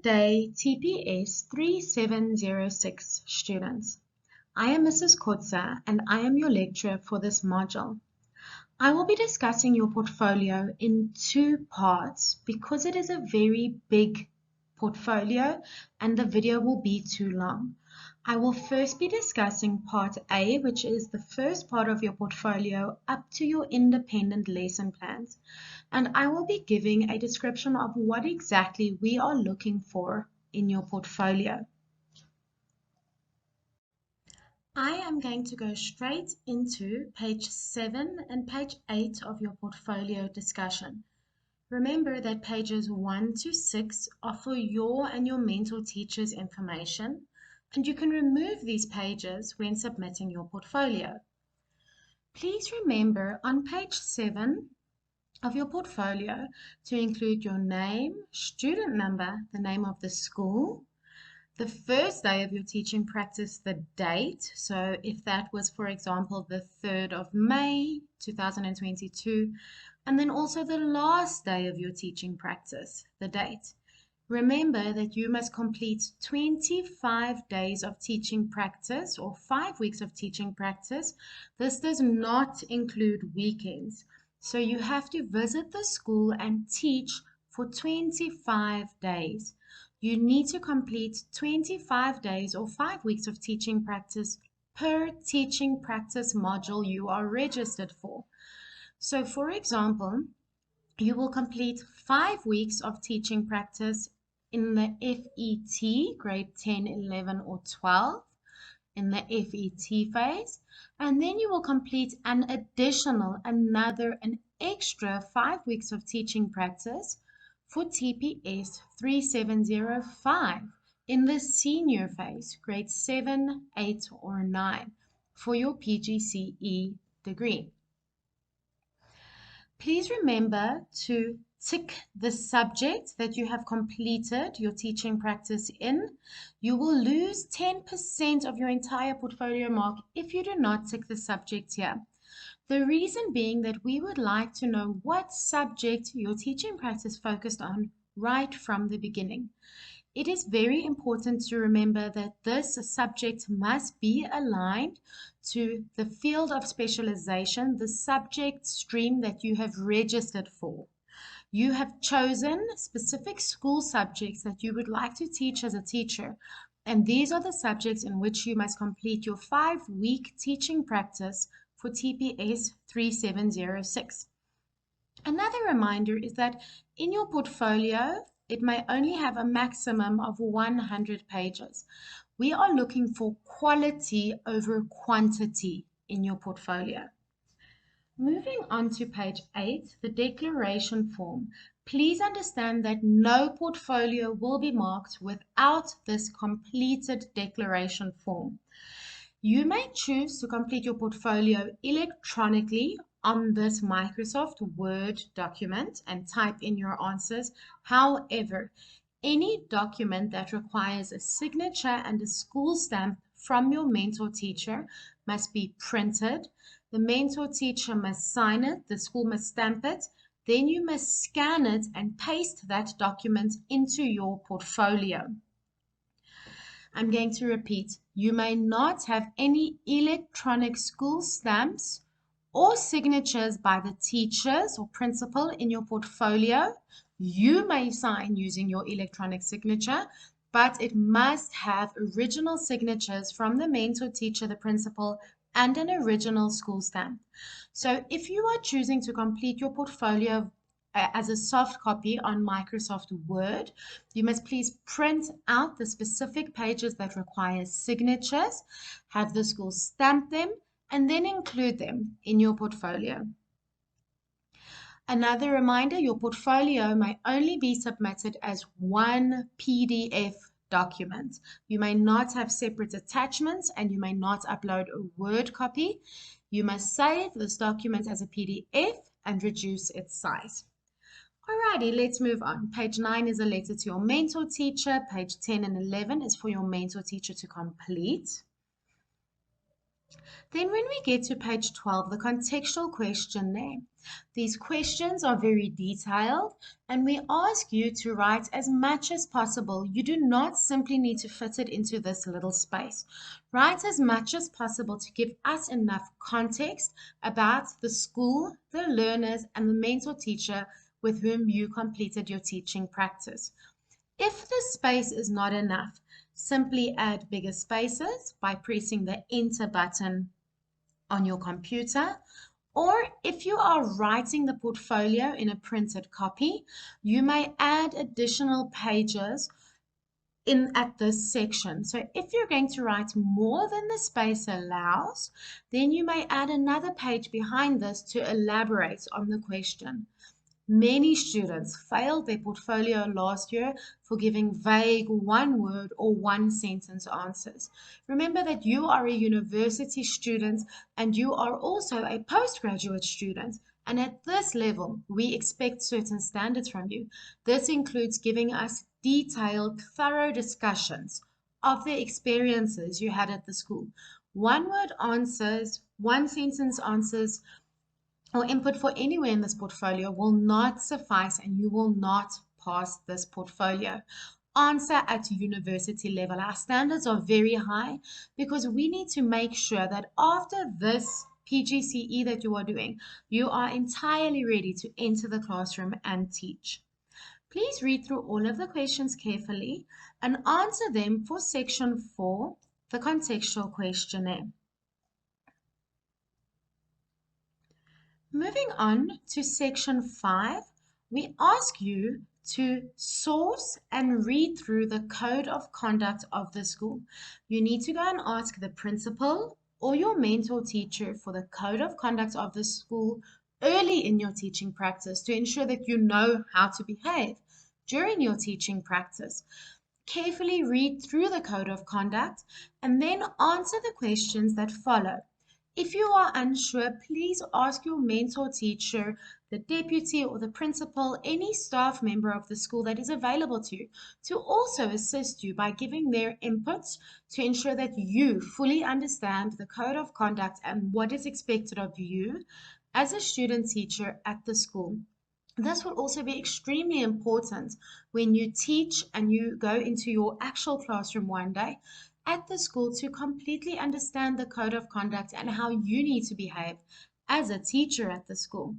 Good day, TPS 3706 students. I am Mrs. Kotze and I am your lecturer for this module. I will be discussing your portfolio in two parts because it is a very big portfolio and the video will be too long. I will first be discussing part A, which is the first part of your portfolio up to your independent lesson plans. And I will be giving a description of what exactly we are looking for in your portfolio. I am going to go straight into page 7 and page 8 of your portfolio discussion. Remember that pages 1 to 6 are for your and your mentor teacher's information, and you can remove these pages when submitting your portfolio. Please remember on page 7 of your portfolio to include your name, student number, the name of the school, the first day of your teaching practice, the date. So if that was, for example, the 3rd of May 2022, and then also the last day of your teaching practice, the date. Remember that you must complete 25 days of teaching practice or 5 weeks of teaching practice. This does not include weekends. So you have to visit the school and teach for 25 days. You need to complete 25 days or 5 weeks of teaching practice per teaching practice module you are registered for. So for example, you will complete 5 weeks of teaching practice in the FET, grade 10, 11, or 12, in the FET phase, and then you will complete an extra 5 weeks of teaching practice for TPS 3705 in the senior phase, grade 7, 8, or 9, for your PGCE degree. Please remember to tick the subject that you have completed your teaching practice in. You will lose 10% of your entire portfolio mark if you do not tick the subject here. The reason being that we would like to know what subject your teaching practice focused on right from the beginning. It is very important to remember that this subject must be aligned to the field of specialization, the subject stream that you have registered for. You have chosen specific school subjects that you would like to teach as a teacher, and these are the subjects in which you must complete your 5-week teaching practice for TPS 3706. Another reminder is that in your portfolio, it may only have a maximum of 100 pages. We are looking for quality over quantity in your portfolio. Moving on to page 8, the declaration form. Please understand that no portfolio will be marked without this completed declaration form. You may choose to complete your portfolio electronically on this Microsoft Word document and type in your answers. However, any document that requires a signature and a school stamp from your mentor teacher must be printed. The mentor teacher must sign it, the school must stamp it, then you must scan it and paste that document into your portfolio. I'm going to repeat, you may not have any electronic school stamps or signatures by the teachers or principal in your portfolio. You may sign using your electronic signature, but it must have original signatures from the mentor teacher, the principal, and an original school stamp. So if you are choosing to complete your portfolio as a soft copy on Microsoft Word, you must please print out the specific pages that require signatures, have the school stamp them, and then include them in your portfolio. Another reminder, your portfolio may only be submitted as one PDF document. You may not have separate attachments and you may not upload a Word copy. You must save this document as a PDF and reduce its size. Alrighty, let's move on. Page 9 is a letter to your mentor teacher. Page 10 and 11 is for your mentor teacher to complete. Then when we get to page 12, the contextual questionnaire. These questions are very detailed and we ask you to write as much as possible. You do not simply need to fit it into this little space. Write as much as possible to give us enough context about the school, the learners, and the mentor teacher with whom you completed your teaching practice. If the space is not enough, simply add bigger spaces by pressing the enter button on your computer. Or if you are writing the portfolio in a printed copy, you may add additional pages in at this section. So if you're going to write more than the space allows, then you may add another page behind this to elaborate on the question. Many students failed their portfolio last year for giving vague one-word or one-sentence answers. Remember that you are a university student and you are also a postgraduate student. And at this level, we expect certain standards from you. This includes giving us detailed, thorough discussions of the experiences you had at the school. One-word answers, one-sentence answers, or input for anywhere in this portfolio will not suffice and you will not pass this portfolio. Answer at university level. Our standards are very high because we need to make sure that after this PGCE that you are doing, you are entirely ready to enter the classroom and teach. Please read through all of the questions carefully and answer them for section 4, the contextual questionnaire. Moving on to section 5, we ask you to source and read through the code of conduct of the school. You need to go and ask the principal or your mentor teacher for the code of conduct of the school early in your teaching practice to ensure that you know how to behave during your teaching practice. Carefully read through the code of conduct and then answer the questions that follow. If you are unsure, please ask your mentor teacher, the deputy or the principal, any staff member of the school that is available to you, to also assist you by giving their inputs to ensure that you fully understand the code of conduct and what is expected of you as a student teacher at the school. This will also be extremely important when you teach and you go into your actual classroom one day at the school to completely understand the code of conduct and how you need to behave as a teacher at the school.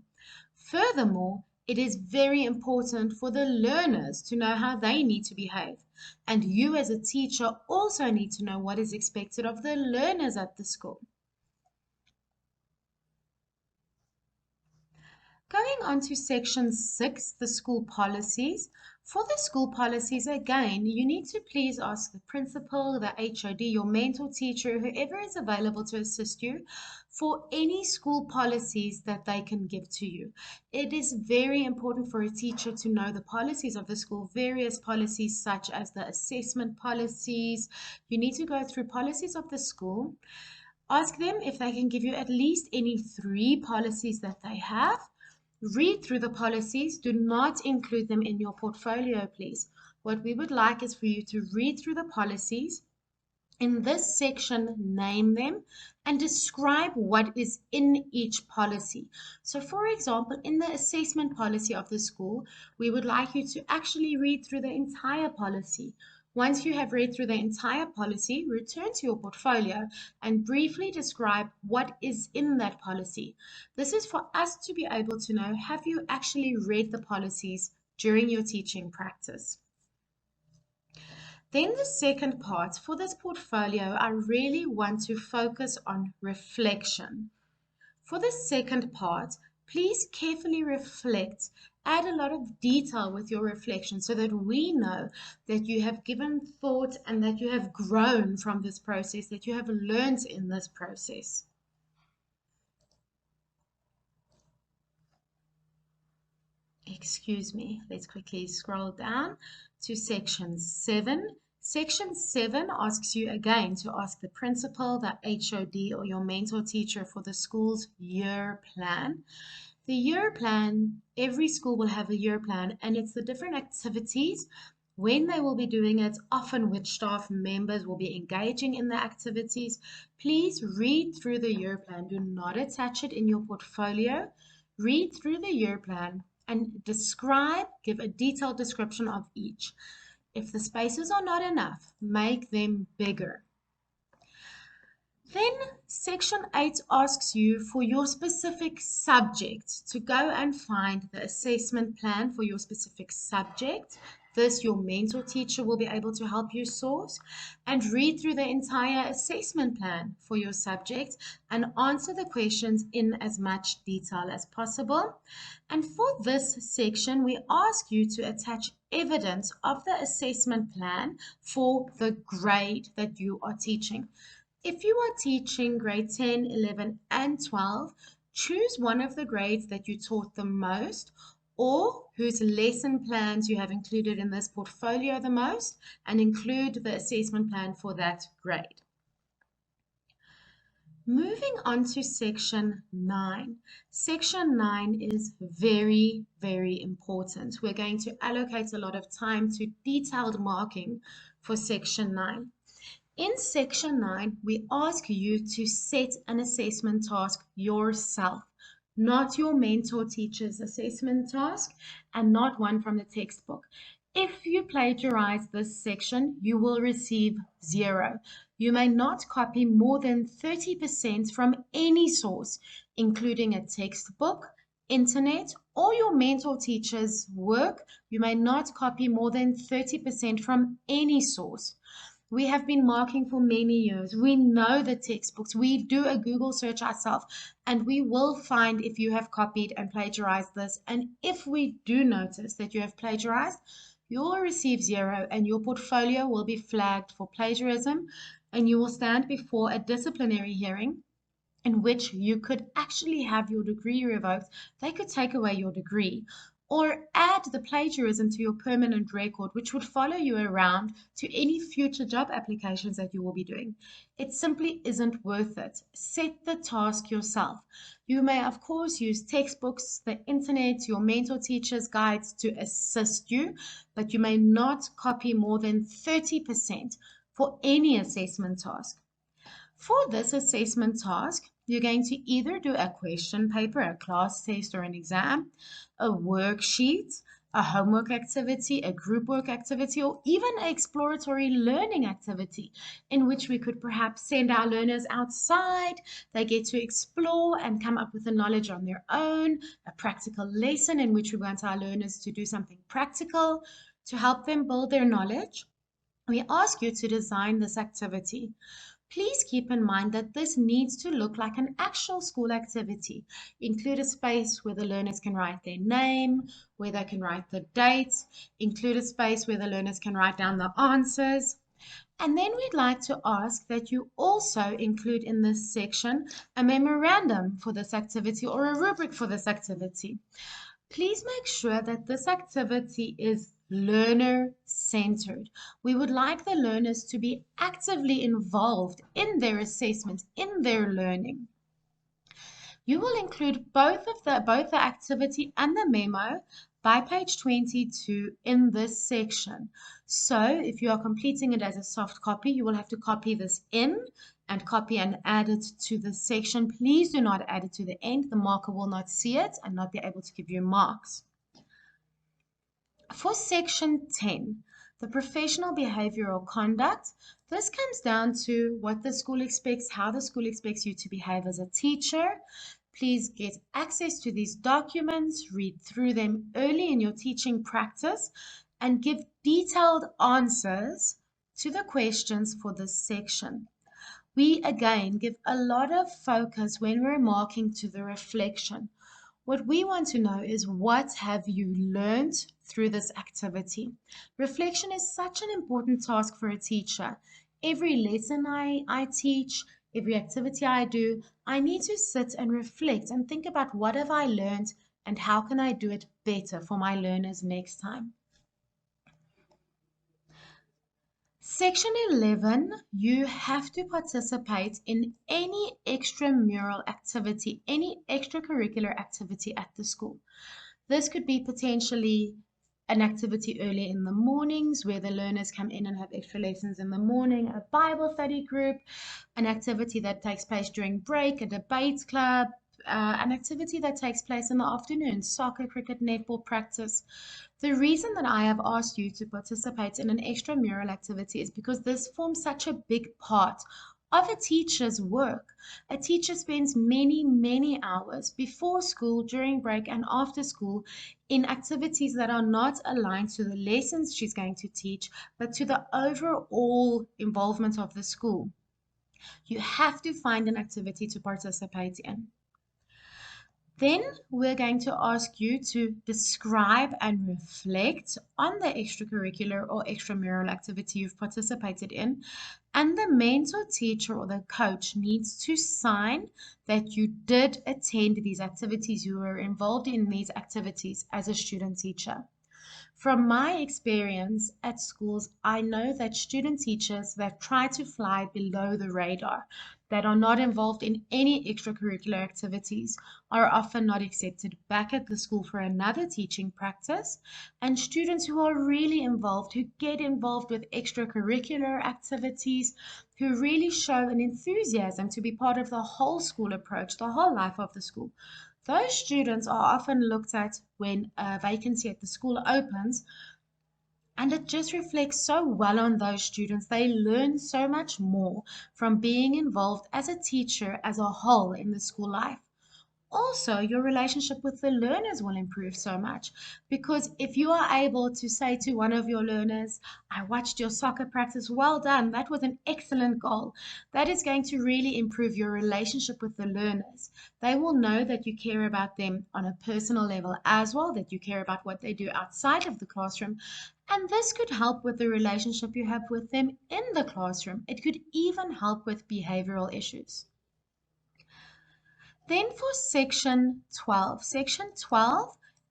Furthermore, it is very important for the learners to know how they need to behave. And you as a teacher also need to know what is expected of the learners at the school. Going on to section 6, the school policies. For the school policies, again, you need to please ask the principal, the HOD, your mentor teacher, whoever is available to assist you for any school policies that they can give to you. It is very important for a teacher to know the policies of the school, various policies such as the assessment policies. You need to go through policies of the school. Ask them if they can give you at least any 3 policies that they have. Read through the policies. Do not include them in your portfolio, please. What we would like is for you to read through the policies. In this section, name them and describe what is in each policy. So, for example, in the assessment policy of the school, we would like you to actually read through the entire policy. Once you have read through the entire policy, return to your portfolio and briefly describe what is in that policy. This is for us to be able to know, have you actually read the policies during your teaching practice? Then the second part, for this portfolio, I really want to focus on reflection. For the second part, please carefully reflect. Add a lot of detail with your reflection so that we know that you have given thought and that you have grown from this process, that you have learned in this process. Excuse me, let's quickly scroll down to section 7. Section 7 asks you again to ask the principal, the HOD, or your mentor teacher for the school's year plan. The year plan, every school will have a year plan, and it's the different activities when they will be doing it, often which staff members will be engaging in the activities. Please read through the year plan. Do not attach it in your portfolio. Read through the year plan and give a detailed description of each. If the spaces are not enough, make them bigger. Then section 8 asks you for your specific subject to go and find the assessment plan for your specific subject. This your mentor teacher will be able to help you source, and read through the entire assessment plan for your subject and answer the questions in as much detail as possible. And for this section, we ask you to attach evidence of the assessment plan for the grade that you are teaching. If you are teaching grade 10, 11, and 12, choose one of the grades that you taught the most or whose lesson plans you have included in this portfolio the most, and include the assessment plan for that grade. Moving on to section 9. Section 9 is very, very important. We're going to allocate a lot of time to detailed marking for section 9. In section 9, we ask you to set an assessment task yourself, not your mentor teacher's assessment task and not one from the textbook. If you plagiarize this section, you will receive 0. You may not copy more than 30% from any source, including a textbook, internet, or your mentor teacher's work. You may not copy more than 30% from any source. We have been marking for many years. We know the textbooks. We do a Google search ourselves, and we will find if you have copied and plagiarized this. And if we do notice that you have plagiarized, you will receive 0 and your portfolio will be flagged for plagiarism, and you will stand before a disciplinary hearing in which you could actually have your degree revoked. They could take away your degree or add the plagiarism to your permanent record, which would follow you around to any future job applications that you will be doing. It simply isn't worth it. Set the task yourself. You may, of course, use textbooks, the internet, your mentor teacher's guides to assist you, but you may not copy more than 30% for any assessment task. For this assessment task, you're going to either do a question paper, a class test or an exam, a worksheet, a homework activity, a group work activity, or even an exploratory learning activity in which we could perhaps send our learners outside. They get to explore and come up with the knowledge on their own, a practical lesson in which we want our learners to do something practical to help them build their knowledge. We ask you to design this activity. Please keep in mind that this needs to look like an actual school activity. Include a space where the learners can write their name, where they can write the dates, include a space where the learners can write down the answers. And then we'd like to ask that you also include in this section a memorandum for this activity or a rubric for this activity. Please make sure that this activity is learner-centered. We would like the learners to be actively involved in their assessment, in their learning. You will include both the activity and the memo by page 22 in this section. So if you are completing it as a soft copy, you will have to copy this in and copy and add it to the section. Please do not add it to the end. The marker will not see it and not be able to give you marks. For section 10, the professional behavioral conduct, this comes down to what the school expects, how the school expects you to behave as a teacher. Please get access to these documents, read through them early in your teaching practice, and give detailed answers to the questions for this section. We again give a lot of focus when we're marking to the reflection. What we want to know is, what have you learned through this activity? Reflection is such an important task for a teacher. Every lesson I teach, every activity I do, I need to sit and reflect and think about what have I learned and how can I do it better for my learners next time. Section 11, you have to participate in any extramural activity, any extracurricular activity at the school. This could be potentially an activity early in the mornings where the learners come in and have extra lessons in the morning, a Bible study group, an activity that takes place during break, a debate club, an activity that takes place in the afternoon, soccer, cricket, netball practice. The reason that I have asked you to participate in an extramural activity is because this forms such a big part of a teacher's work. A teacher spends many, many hours before school, during break, and after school in activities that are not aligned to the lessons she's going to teach, but to the overall involvement of the school. You have to find an activity to participate in. Then we're going to ask you to describe and reflect on the extracurricular or extramural activity you've participated in. And the mentor, teacher, or the coach needs to sign that you did attend these activities, you were involved in these activities as a student teacher. From my experience at schools, I know that student teachers that try to fly below the radar, that are not involved in any extracurricular activities, are often not accepted back at the school for another teaching practice. And students who are really involved, who get involved with extracurricular activities, who really show an enthusiasm to be part of the whole school approach, the whole life of the school, those students are often looked at when a vacancy at the school opens, and it just reflects so well on those students. They learn so much more from being involved as a teacher as a whole in the school life. Also, your relationship with the learners will improve so much, because if you are able to say to one of your learners, I watched your soccer practice, well done, that was an excellent goal, that is going to really improve your relationship with the learners. They will know that you care about them on a personal level as well, that you care about what they do outside of the classroom. And this could help with the relationship you have with them in the classroom. It could even help with behavioral issues. Then for section 12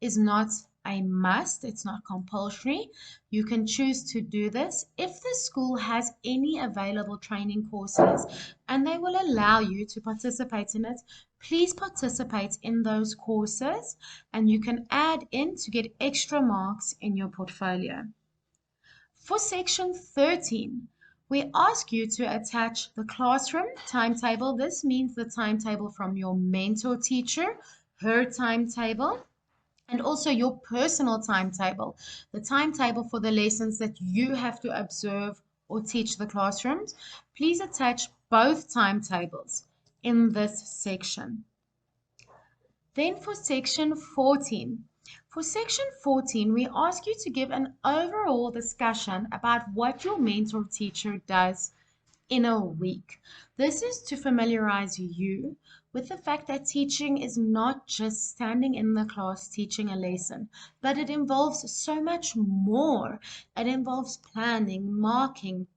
is not a must, it's not compulsory. You can choose to do this if the school has any available training courses and they will allow you to participate in it. Please participate in those courses and you can add in to get extra marks in your portfolio. For section 13, we ask you to attach the classroom timetable. This means the timetable from your mentor teacher, her timetable, and also your personal timetable, the timetable for the lessons that you have to observe or teach the classrooms. Please attach both timetables in this section. Then for section 14, we ask you to give an overall discussion about what your mentor teacher does in a week. This is to familiarize you with the fact that teaching is not just standing in the class teaching a lesson, but it involves so much more. It involves planning, marking,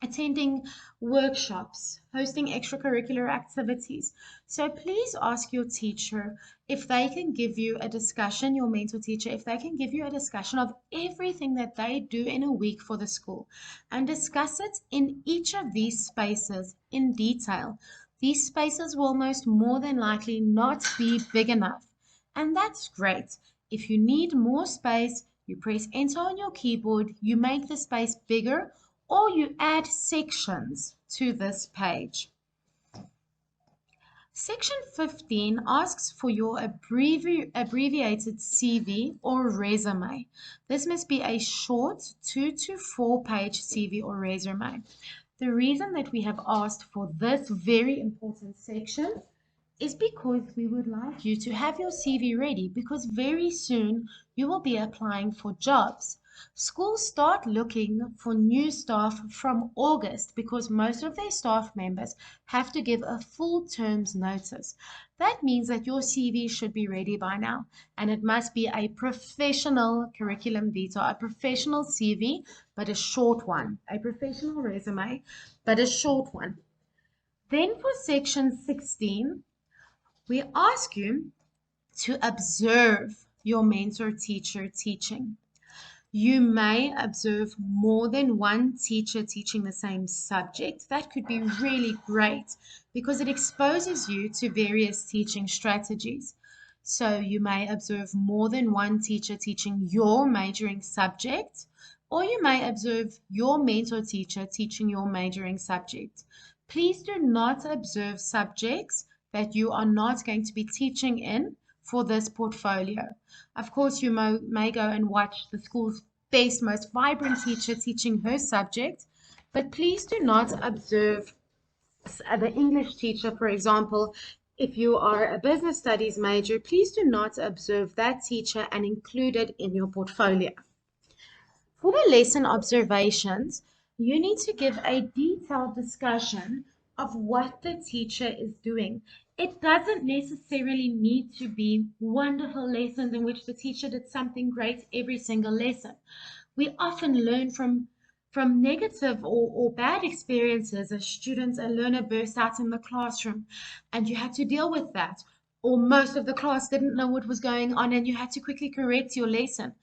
attending workshops, hosting extracurricular activities. So please ask your teacher if they can give you a discussion, your mentor teacher, if they can give you a discussion of everything that they do in a week for the school and discuss it in each of these spaces in detail. These spaces will most more than likely not be big enough. And that's great. If you need more space, you press enter on your keyboard, you make the space bigger, or you add sections to this page. Section 15 asks for your abbreviated CV or resume. This must be a short 2 to 4 page CV or resume. The reason that we have asked for this very important section is because we would like you to have your CV ready, because very soon you will be applying for jobs. Schools start looking for new staff from August because most of their staff members have to give a full term's notice. That means that your CV should be ready by now, and it must be a professional curriculum vitae, a professional CV, but a short one, a professional resume, but a short one. Then for section 16, we ask you to observe your mentor teacher teaching. You may observe more than one teacher teaching the same subject. That could be really great because it exposes you to various teaching strategies. So you may observe more than one teacher teaching your majoring subject, or you may observe your mentor teacher teaching your majoring subject. Please do not observe subjects that you are not going to be teaching in for this portfolio. Of course, you may go and watch the school's best, most vibrant teacher teaching her subject, but please do not observe the English teacher, for example. If you are a business studies major, please do not observe that teacher and include it in your portfolio. For the lesson observations, you need to give a detailed discussion of what the teacher is doing. It doesn't necessarily need to be wonderful lessons in which the teacher did something great every single lesson. We often learn from negative or bad experiences. A learner burst out in the classroom and you had to deal with that. Or most of the class didn't know what was going on and you had to quickly correct your lesson.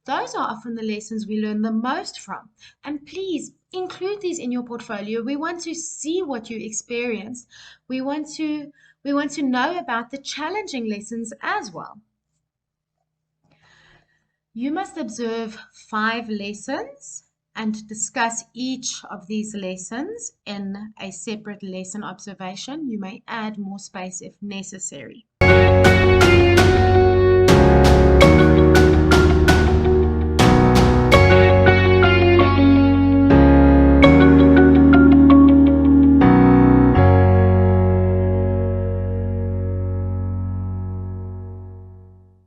Those are often the lessons we learn the most from. And please include these in your portfolio. We want to see what you experienced. We want to know about the challenging lessons as well. You must observe 5 lessons and discuss each of these lessons in a separate lesson observation. You may add more space if necessary.